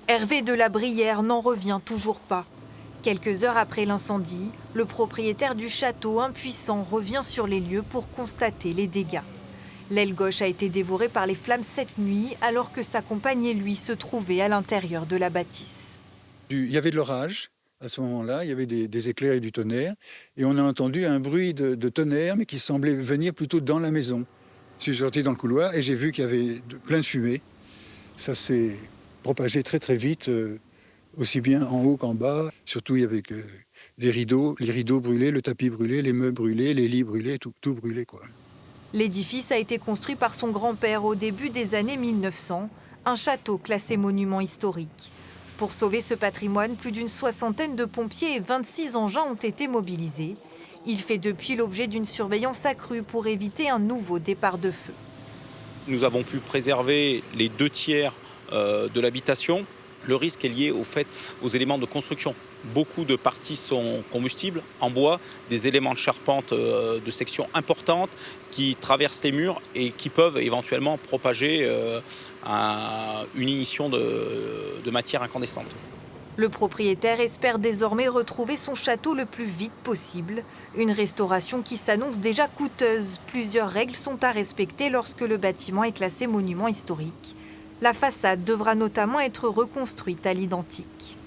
Hervé de la Brière n'en revient toujours pas. Quelques heures après l'incendie, le propriétaire du château, impuissant, revient sur les lieux pour constater les dégâts. L'aile gauche a été dévorée par les flammes cette nuit, alors que sa compagne et lui se trouvaient à l'intérieur de la bâtisse. Il y avait de l'orage à ce moment-là, il y avait des éclairs et du tonnerre, et on a entendu un bruit de tonnerre, mais qui semblait venir plutôt dans la maison. Je suis sorti dans le couloir et j'ai vu qu'il y avait plein de fumée. Ça s'est propagé très très vite, aussi bien en haut qu'en bas. Surtout, il y avait les rideaux brûlés, le tapis brûlé, les meubles brûlés, les lits brûlés, tout brûlé, quoi. L'édifice a été construit par son grand-père au début des années 1900, un château classé monument historique. Pour sauver ce patrimoine, plus d'une soixantaine de pompiers et 26 engins ont été mobilisés. Il fait depuis l'objet d'une surveillance accrue pour éviter un nouveau départ de feu. Nous avons pu préserver les 2/3 de l'habitation. Le risque est lié aux éléments de construction. Beaucoup de parties sont combustibles, en bois, des éléments de charpente de section importante qui traversent les murs et qui peuvent éventuellement propager une ignition de matière incandescente. Le propriétaire espère désormais retrouver son château le plus vite possible. Une restauration qui s'annonce déjà coûteuse. Plusieurs règles sont à respecter lorsque le bâtiment est classé monument historique. La façade devra notamment être reconstruite à l'identique.